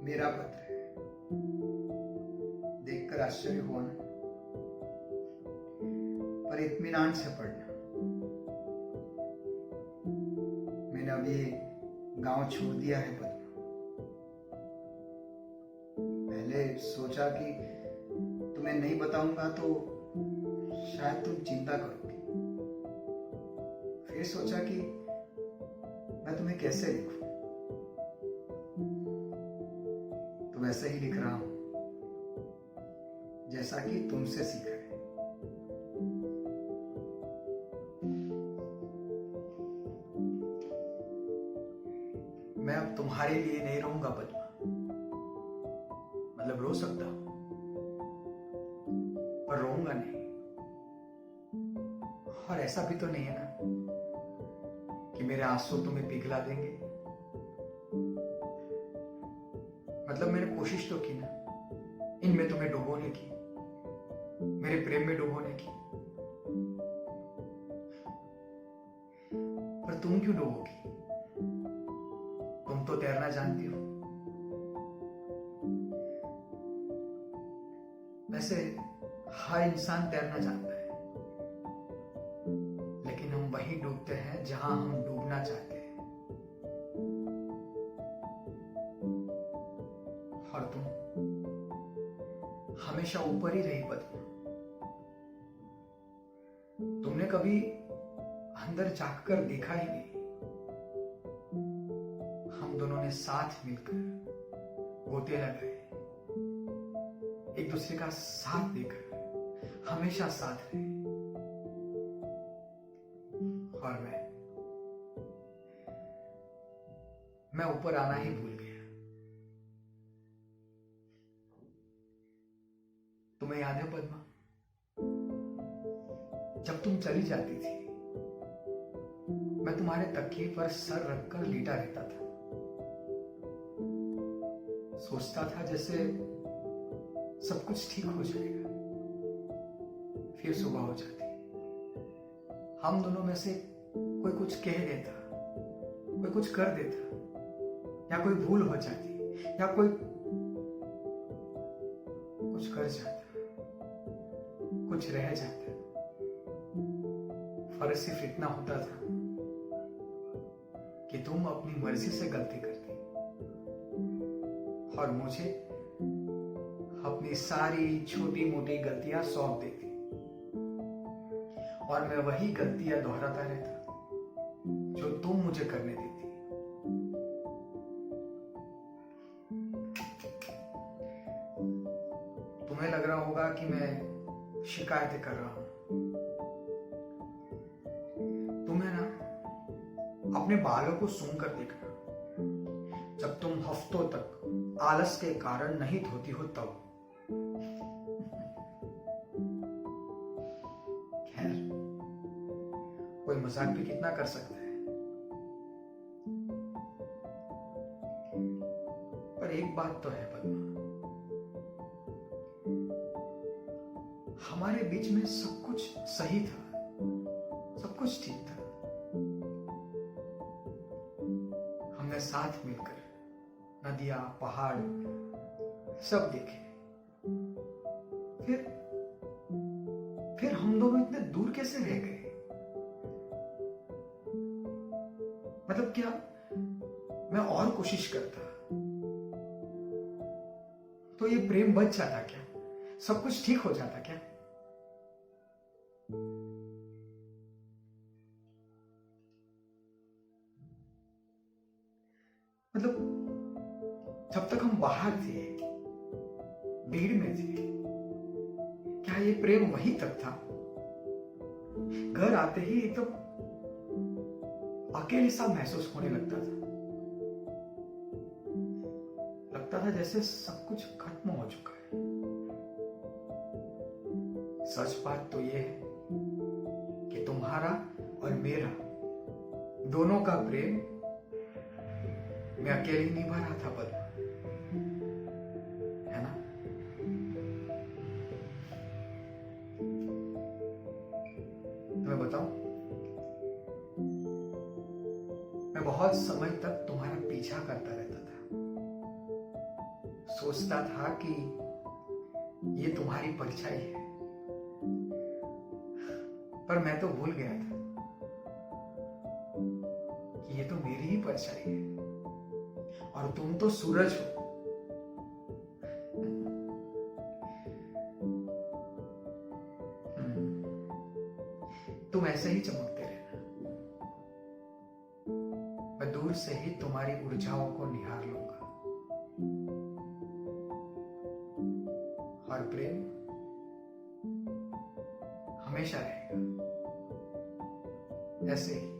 मेरा पत्र है। देखकर आश्चर्य हुआ ना, पर इत्मीनान से पढ़ना। मैंने अभी गांव छोड़ दिया है पद्मा। पहले सोचा कि तुम्हें नहीं बताऊंगा तो शायद तुम चिंता करोगे। फिर सोचा कि मैं तुम्हें कैसे लिखूं, तो वैसे ही लिख रहा हूं जैसा कि तुमसे सीखा है। मैं अब तुम्हारे लिए नहीं रहूंगा पद्मा। मतलब रो सकता हूं, पर रोऊंगा नहीं। और ऐसा भी तो नहीं है ना कि मेरे आंसू तुम्हें पिघला देंगे। मतलब मैंने कोशिश तो की ना इनमें तुम्हें डुबोने की, मेरे प्रेम में डुबोने की। पर तुम क्यों डूबोगी? तुम तो तैरना जानती हो। वैसे हर इंसान तैरना जानता है, लेकिन हम वहीं डूबते हैं जहां हम डूबना चाहते हैं। और तुम हमेशा ऊपर ही रही पद्मा। तुमने कभी अंदर झांककर देखा ही नहीं। हम दोनों ने साथ मिलकर गोते लगाए, एक दूसरे का साथ देकर हमेशा साथ रहे। और मैं ऊपर आना ही भूल गया। तुम्हें याद है पद्मा, जब तुम चली जाती थी मैं तुम्हारे तकिए पर सर रखकर लेटा रहता था। सोचता था जैसे सब कुछ ठीक हो जाएगा। फिर सुबह हो जाती, हम दोनों में से कोई कुछ कह देता, कोई कुछ कर देता, या कोई भूल हो जाती, या कोई कुछ कर जाता, कुछ रह जाता। फर्क सिर्फ इतना होता था कि तुम अपनी मर्जी से गलती करती और मुझे अपनी सारी छोटी मोटी गलतियां सौंप देती, और मैं वही गलतियां दोहराता रहता जो तुम मुझे करने देती। तुम्हें लग रहा होगा कि मैं शिकायतें कर रहा हूं। तुम्हें ना अपने बालों को सूंघ कर देखना, जब तुम हफ्तों तक आलस के कारण नहीं धोती हो तब। खैर, कोई मजाक भी कितना कर सकता है। पर एक बात तो है पद्मा, हमारे बीच में सब कुछ सही था, सब कुछ ठीक था। हमने साथ मिलकर नदियां, पहाड़ सब देखे। फिर हम दोनों इतने दूर कैसे रह गए? मतलब क्या मैं और कोशिश करता तो ये प्रेम बच जाता क्या? सब कुछ ठीक हो जाता क्या? मतलब जब तक हम बाहर थे, भीड़ में थे, क्या ये प्रेम वहीं तक था? घर आते ही एकदम अकेले सा महसूस होने लगता था। लगता था जैसे सब कुछ खत्म हो चुका है। सच बात तो ये है कि तुम्हारा और मेरा दोनों का प्रेम मैं अकेले निभा रहा था पद्मा, है ना? मैं बताऊं, मैं बहुत समय तक तुम्हारा पीछा करता रहता था। सोचता था कि ये तुम्हारी परछाई है, पर मैं तो भूल गया था कि ये तो मेरी ही परछाई है और तुम तो सूरज हो। तुम ऐसे ही चमकते रहना, मैं दूर से ही तुम्हारी ऊर्जाओं को निहार लूंगा और प्रेम हमेशा रहेगा ऐसे ही।